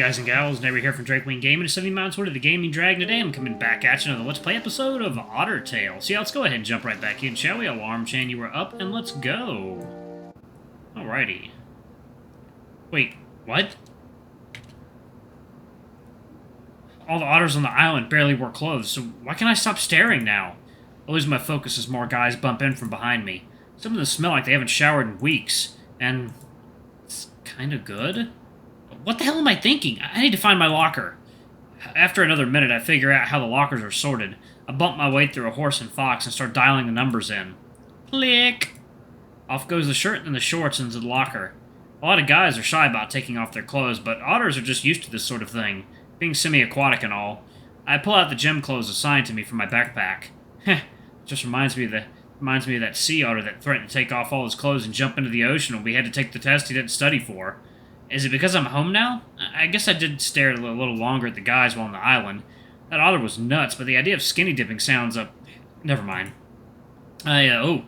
guys and gals, Never here from Drakewing Gaming, 70 Mounts Wood of the Gaming Dragon. Today I'm coming back at you another Let's Play episode of Otter Tale. So yeah, let's go ahead and jump right back in, shall we? Alarm chain, you were up, and let's go. Alrighty. Wait, what? All the otters on the island barely wore clothes, so why can't I stop staring now? I lose my focus as more guys bump in from behind me. Some of them smell like they haven't showered in weeks, and it's kinda good. What the hell am I thinking? I need to find my locker. After another minute, I figure out how the lockers are sorted. I bump my way through a horse and fox and start dialing the numbers in. Click! Off goes the shirt and the shorts into the locker. A lot of guys are shy about taking off their clothes, but otters are just used to this sort of thing, being semi-aquatic and all. I pull out the gym clothes assigned to me from my backpack. Heh, just reminds me of that sea otter that threatened to take off all his clothes and jump into the ocean when we had to take the test he didn't study for. Is it because I'm home now? I guess I did stare a little longer at the guys while on the island. That otter was nuts, but the idea of skinny dipping sounds never mind. I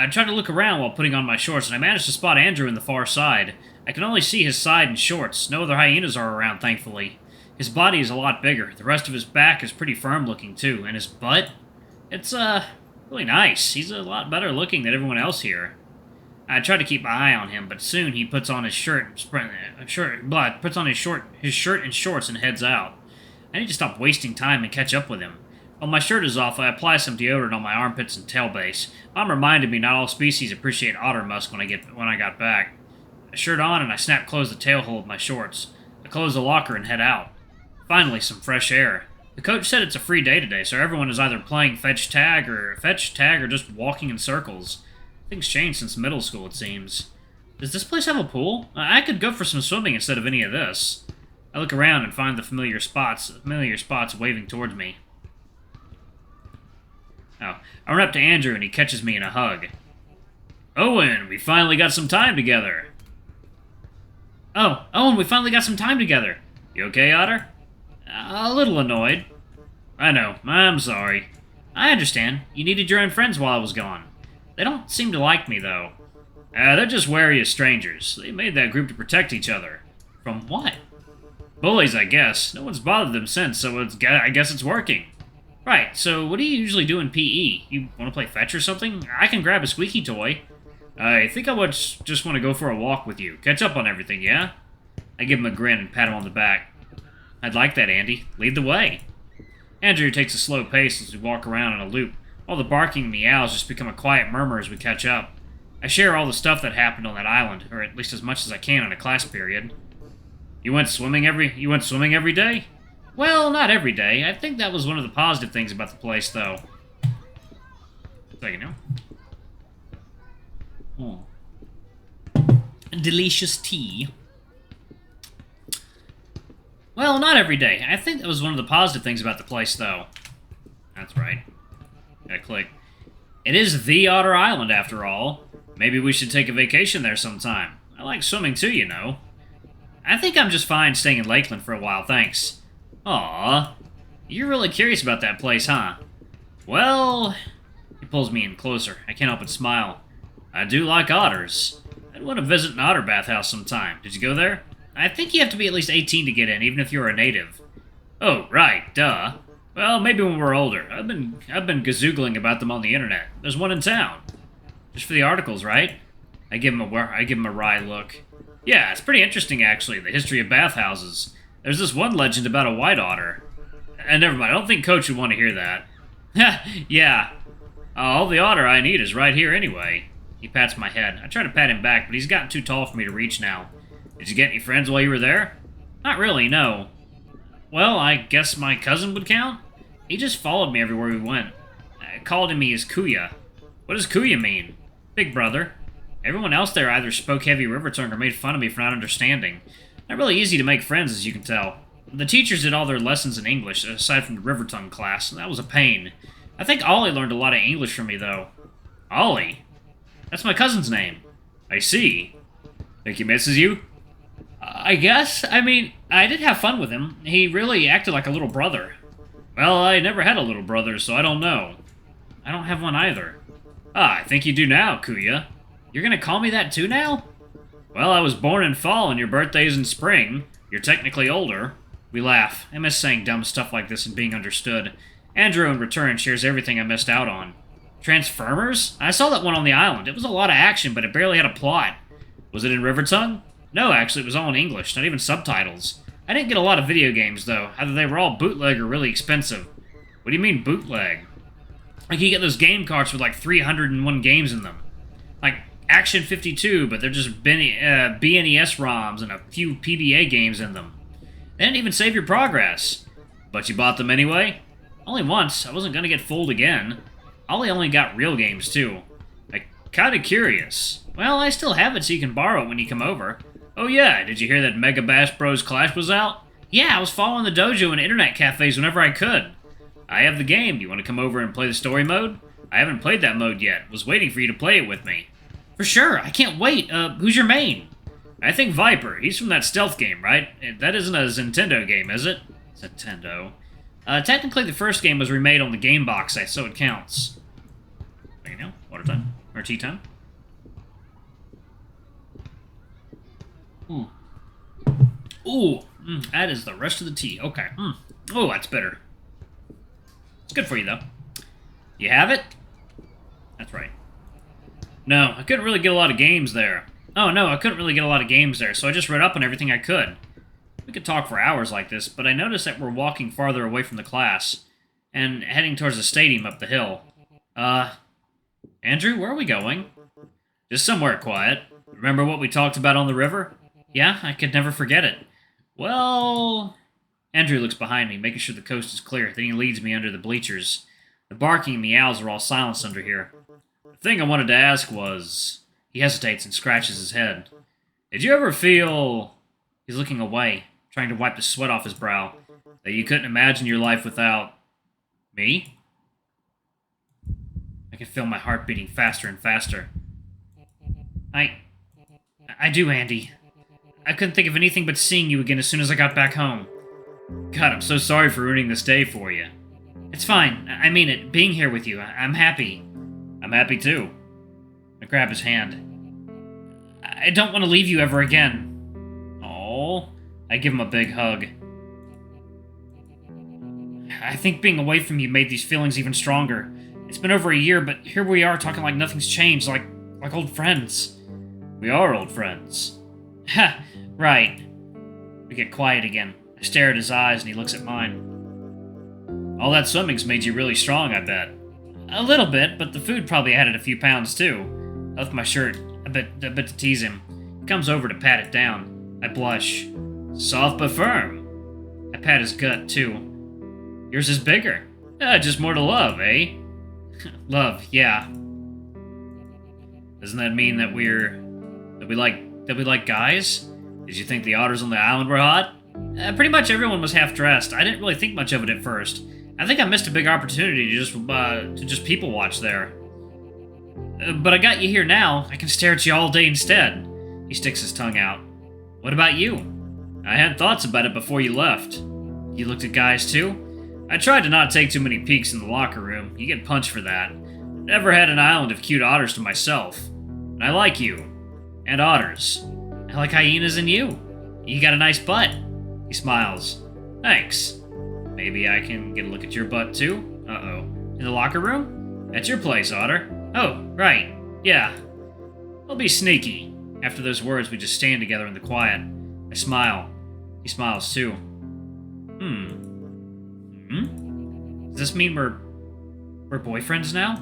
tried to look around while putting on my shorts, and I managed to spot Andrew in the far side. I can only see his side and shorts. No other hyenas are around, thankfully. His body is a lot bigger. The rest of his back is pretty firm looking, too. And his butt? It's, really nice. He's a lot better looking than everyone else here. I tried to keep my eye on him, but soon he puts on his shirt and shorts and heads out. I need to stop wasting time and catch up with him. While my shirt is off, I apply some deodorant on my armpits and tail base. Mom reminded me not all species appreciate otter musk when I got back. A shirt on, and I close the tail hole of my shorts. I close the locker and head out. Finally, some fresh air. The coach said it's a free day today, so everyone is either playing fetch tag or just walking in circles. Things changed since middle school, it seems. Does this place have a pool? I could go for some swimming instead of any of this. I look around and find the familiar spots waving towards me. Oh, I run up to Andrew and he catches me in a hug. Owen, we finally got some time together. Oh, Owen, we finally got some time together. You okay, Otter? A little annoyed. I know, I'm sorry. I understand. You needed your own friends while I was gone. They don't seem to like me, though. They're just wary of strangers. They made that group to protect each other. From what? Bullies, I guess. No one's bothered them since, so I guess it's working. Right, so what do you usually do in PE? You want to play fetch or something? I can grab a squeaky toy. I think I would just want to go for a walk with you. Catch up on everything, yeah? I give him a grin and pat him on the back. I'd like that, Andy. Lead the way. Andrew takes a slow pace as we walk around in a loop. All the barking and meows just become a quiet murmur as we catch up. I share all the stuff that happened on that island, or at least as much as I can in a class period. You went swimming every day? Well, not every day. I think that was one of the positive things about the place, though. Second now. Delicious tea. Well, not every day. I think that was one of the positive things about the place, though. That's right. Gotta click. It is the Otter Island, after all. Maybe we should take a vacation there sometime. I like swimming too, you know. I think I'm just fine staying in Lakeland for a while, thanks. Aw, you're really curious about that place, huh? Well, he pulls me in closer. I can't help but smile. I do like otters. I'd want to visit an otter bathhouse sometime. Did you go there? I think you have to be at least 18 to get in, even if you're a native. Oh, right, duh. Well, maybe when we're older. I've been gazoogling about them on the internet. There's one in town. Just for the articles, right? I give him a wry look. Yeah, it's pretty interesting, actually, the history of bathhouses. There's this one legend about a white otter. And never mind, I don't think Coach would want to hear that. Yeah. All the otter I need is right here anyway. He pats my head. I try to pat him back, but he's gotten too tall for me to reach now. Did you get any friends while you were there? Not really, no. Well, I guess my cousin would count? He just followed me everywhere we went. I called me his Kuya. What does Kuya mean? Big brother. Everyone else there either spoke heavy river tongue or made fun of me for not understanding. Not really easy to make friends, as you can tell. The teachers did all their lessons in English, aside from the river tongue class, and that was a pain. I think Ollie learned a lot of English from me, though. Ollie? That's my cousin's name. I see. Think he misses you? I guess. I mean, I did have fun with him. He really acted like a little brother. Well, I never had a little brother, so I don't know. I don't have one either. I think you do now, Kuya. You're gonna call me that too now? Well, I was born in fall and your birthday's in spring. You're technically older. We laugh. I miss saying dumb stuff like this and being understood. Andrew, in return, shares everything I missed out on. Transformers? I saw that one on the island. It was a lot of action, but it barely had a plot. Was it in Rivertongue? No, actually, it was all in English, not even subtitles. I didn't get a lot of video games, though. Either they were all bootleg or really expensive. What do you mean, bootleg? Like, you get those game carts with, like, 301 games in them. Like, Action 52, but they're just BNES ROMs and a few PBA games in them. They didn't even save your progress. But you bought them anyway? Only once. I wasn't gonna get fooled again. Ollie only got real games, too. Like, kinda curious. Well, I still have it so you can borrow it when you come over. Oh yeah, did you hear that Mega Bash Bros Clash was out? Yeah, I was following the dojo and internet cafes whenever I could. I have the game. You want to come over and play the story mode? I haven't played that mode yet. Was waiting for you to play it with me. For sure, I can't wait. Who's your main? I think Viper. He's from that stealth game, right? That isn't a Nintendo game, is it? Nintendo. Technically, the first game was remade on the Game Box, so it counts. You know, water time? Or tea time? Ooh. Ooh, that is the rest of the tea. Okay. Oh, that's better. It's good for you, though. You have it? That's right. No, I couldn't really get a lot of games there. Oh, no, I couldn't really get a lot of games there, so I just read up on everything I could. We could talk for hours like this, but I noticed that we're walking farther away from the class and heading towards the stadium up the hill. Andrew, where are we going? Just somewhere quiet. Remember what we talked about on the river? Yeah, I could never forget it. Well... Andrew looks behind me, making sure the coast is clear. Then he leads me under the bleachers. The barking and meows are all silenced under here. The thing I wanted to ask was... He hesitates and scratches his head. Did you ever feel... He's looking away, trying to wipe the sweat off his brow. That you couldn't imagine your life without... me? I can feel my heart beating faster and faster. I do, Andy. I couldn't think of anything but seeing you again as soon as I got back home. God, I'm so sorry for ruining this day for you. It's fine. I mean it. Being here with you. I'm happy. I'm happy too. I grab his hand. I don't want to leave you ever again. Oh, I give him a big hug. I think being away from you made these feelings even stronger. It's been over a year, but here we are talking like nothing's changed, like old friends. We are old friends. Ha, right. We get quiet again. I stare at his eyes and he looks at mine. All that swimming's made you really strong, I bet. A little bit, but the food probably added a few pounds too. I lift my shirt a bit to tease him. He comes over to pat it down. I blush. Soft but firm. I pat his gut too. Yours is bigger. Just more to love, eh? Love, yeah. Doesn't that mean that we like guys? Did you think the otters on the island were hot? Pretty much everyone was half-dressed. I didn't really think much of it at first. I think I missed a big opportunity to just people watch there. But I got you here now. I can stare at you all day instead. He sticks his tongue out. What about you? I had thoughts about it before you left. You looked at guys too? I tried to not take too many peeks in the locker room. You get punched for that. Never had an island of cute otters to myself. And I like you. And otters. I like hyenas and you. You got a nice butt. He smiles. Thanks. Maybe I can get a look at your butt too? Uh-oh. In the locker room? At your place, Otter. Oh, right. Yeah. I'll be sneaky. After those words, we just stand together in the quiet. I smile. He smiles too. Does this mean we're boyfriends now?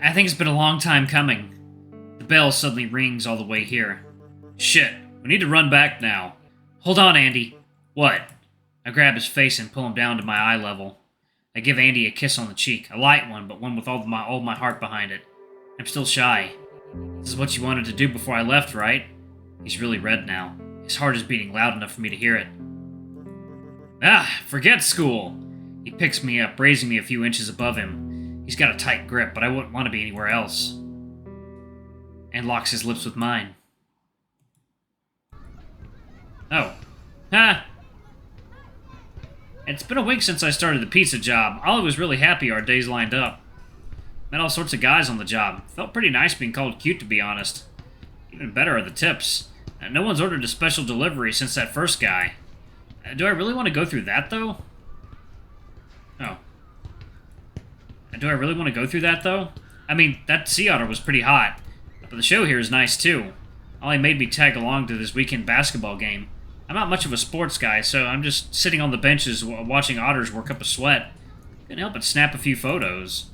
I think it's been a long time coming. The bell suddenly rings all the way here. Shit, we need to run back now. Hold on, Andy. What? I grab his face and pull him down to my eye level. I give Andy a kiss on the cheek, a light one, but one with all my heart behind it. I'm still shy. This is what you wanted to do before I left, right? He's really red now. His heart is beating loud enough for me to hear it. Forget school. He picks me up, raising me a few inches above him. He's got a tight grip, but I wouldn't want to be anywhere else. And locks his lips with mine. Oh. It's been a week since I started the pizza job. Ollie was really happy our days lined up. Met all sorts of guys on the job. Felt pretty nice being called cute, to be honest. Even better are the tips. No one's ordered a special delivery since that first guy. Do I really want to go through that, though? Oh. Do I really want to go through that, though? I mean, that sea otter was pretty hot. But the show here is nice, too. Ollie made me tag along to this weekend basketball game. I'm not much of a sports guy, so I'm just sitting on the benches watching otters work up a sweat. Couldn't help but snap a few photos.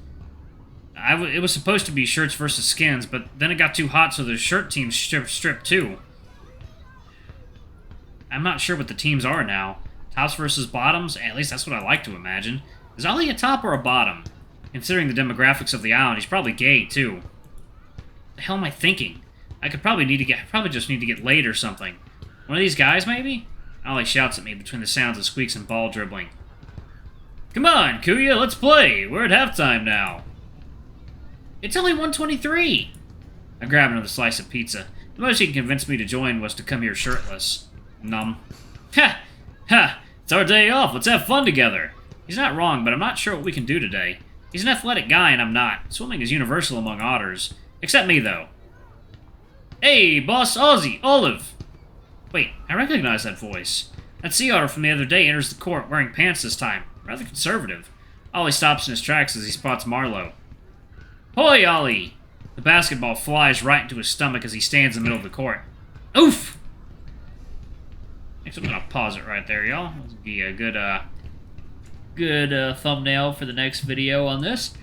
It was supposed to be shirts versus skins, but then it got too hot, so the shirt team stripped too. I'm not sure what the teams are now. Tops versus bottoms? At least that's what I like to imagine. Is Ollie a top or a bottom? Considering the demographics of the island, he's probably gay, too. What the hell am I thinking? I probably just need to get laid or something. One of these guys, maybe? Ollie shouts at me between the sounds of squeaks and ball dribbling. Come on, Kuya, let's play! We're at halftime now. It's only 1:23! I grab another slice of pizza. The most he can convince me to join was to come here shirtless. Numb. Ha! Ha! It's our day off, let's have fun together! He's not wrong, but I'm not sure what we can do today. He's an athletic guy, and I'm not. Swimming is universal among otters. Except me, though. Hey, boss Ozzy, Olive! Wait, I recognize that voice. That sea otter from the other day enters the court wearing pants this time. Rather conservative. Ollie stops in his tracks as he spots Marlowe. Hoy, Ollie! The basketball flies right into his stomach as he stands in the middle of the court. Oof! Next, I'm gonna pause it right there, y'all. This will be a good thumbnail for the next video on this.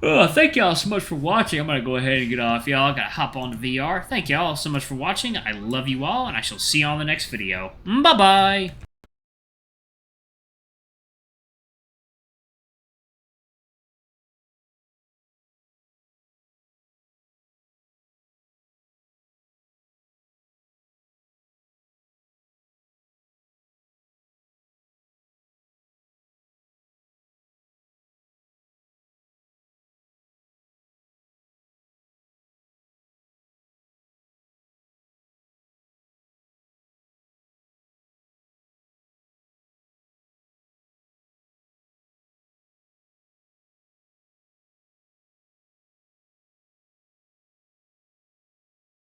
Thank y'all so much for watching. I'm going to go ahead and get off, y'all. Got to hop on to VR. Thank y'all so much for watching. I love you all, and I shall see you on the next video. Bye-bye!